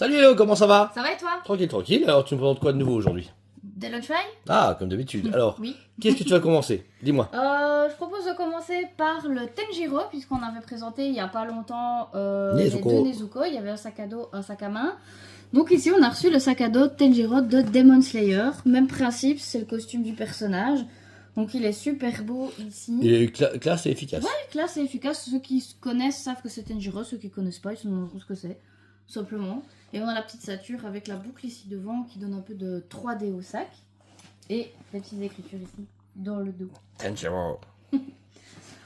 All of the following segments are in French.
Salut Léo, comment ça va? Ça va et toi? Tranquille, tranquille. Alors tu me présentes quoi de nouveau aujourd'hui? Des lunchfly? Ah, comme d'habitude. Alors, Oui. qu'est-ce que tu vas commencer? Dis-moi. Je propose de commencer par le Tenjiro, puisqu'on avait présenté il y a pas longtemps les Nezuko. deux Nezuko. Il y avait un sac à dos, un sac à main. Donc ici on a reçu le sac à dos Tenjiro de Demon Slayer. Même principe, c'est le costume du personnage. Donc il est super beau ici. Il est classe et efficace. Ouais, classe et efficace. Ceux qui connaissent savent que c'est Tenjiro. Ceux qui connaissent pas, ils se demanderont ce que c'est. Tout simplement. Et on a la petite ceinture avec la boucle ici devant qui donne un peu de 3D au sac. Et les petites écritures ici dans le dos. Tenjiro.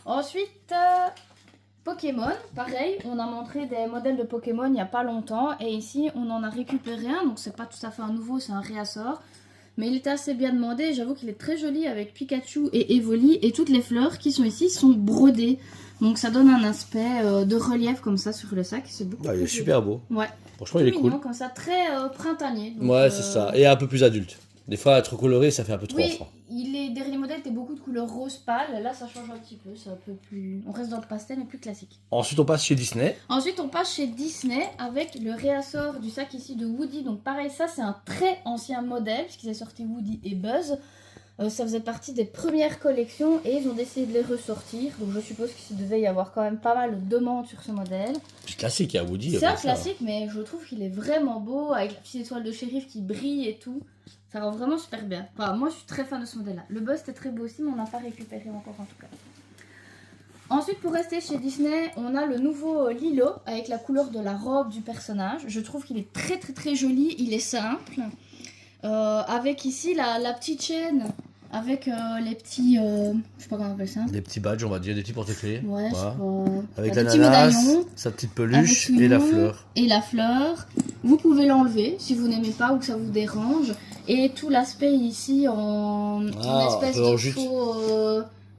Ensuite, Pokémon. Pareil, on a montré des modèles de Pokémon il n'y a pas longtemps. Et ici, on en a récupéré un. Donc c'est pas tout à fait un nouveau, c'est un réassort. Mais il était assez bien demandé. J'avoue qu'il est très joli avec Pikachu et Evoli. Et toutes les fleurs qui sont ici sont brodées. Donc ça donne un aspect de relief comme ça sur le sac. C'est beaucoup Ah, il est plus super beau. joli. Ouais. Franchement, Tout il est mignon, cool. comme ça, très printanier. Donc, Ouais, c'est ça. Et un peu plus adulte. Des fois, être coloré, ça fait un peu trop oui, enfant. les derniers modèles étaient beaucoup de couleurs rose pâle. Là, ça change un petit peu. C'est un peu plus. On reste dans le pastel, mais plus classique. Ensuite, on passe chez Disney. Ensuite, on passe chez Disney avec le réassort du sac ici de Woody. Donc, pareil, ça, c'est un très ancien modèle, puisqu'ils ont sorti Woody et Buzz. Ça faisait partie des premières collections et ils ont décidé de les ressortir. Donc, je suppose qu'il devait y avoir quand même pas mal de demandes sur ce modèle. C'est classique, il y a Woody. C'est un comme ça. classique, mais je trouve qu'il est vraiment beau avec la petite étoile de shérif qui brille et tout. Ça rend vraiment super bien. Enfin, moi, je suis très fan de ce modèle-là. Le Buzz était très beau aussi, mais on n'a pas récupéré encore en tout cas. Ensuite, pour rester chez Disney, on a le nouveau Lilo avec la couleur de la robe du personnage. Je trouve qu'il est très très très joli. Il est simple. Avec ici la petite chaîne avec les petits. Je sais pas comment on appelle ça. Des petits badges, on va dire, des petits porte-clés. Ouais, je sais Voilà. pas. Avec Des petits l'ananas, médaillons. sa petite Avec peluche son et la nom fleur. Et la fleur. Vous pouvez l'enlever si vous n'aimez pas ou que ça vous dérange. Et tout l'aspect ici en une espèce en de jute. faux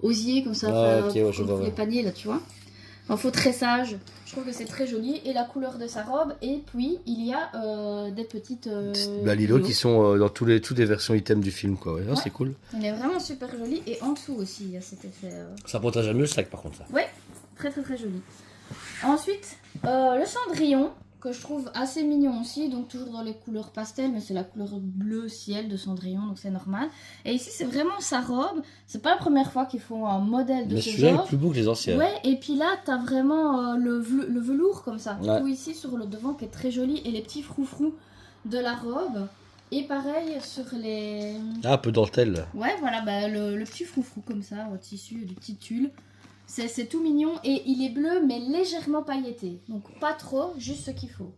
osier comme ça. Ah, ok, ouais, je vois, les ouais. paniers là, tu vois. En faux tressage. Je trouve que c'est très joli. Et la couleur de sa robe. Et puis il y a des petites. Lilo qui sont dans toutes les versions items du film, quoi. Ouais, Ouais. c'est cool. Il est vraiment super joli. Et en dessous aussi, il y a cet effet. Ça protège mieux le sac, par contre, ça. Ouais, très très très joli. Ensuite, le Cendrillon, que je trouve assez mignon aussi, donc toujours dans les couleurs pastel, mais c'est la couleur bleu ciel de Cendrillon, donc c'est normal. Et ici, c'est vraiment sa robe. C'est pas la première fois qu'ils font un modèle de Mais ce celui-là genre. est plus beau que les anciens. Ouais, et puis là, t'as vraiment le velours comme ça. Ouais. Tout ici sur le devant qui est très joli, et les petits froufrous de la robe. Et pareil sur les... Ah, un peu dentelle. Ouais, voilà, bah, le petit froufrou comme ça, au tissu, du petit tulle. C'est tout mignon et il est bleu mais légèrement pailleté. Donc pas trop, juste ce qu'il faut.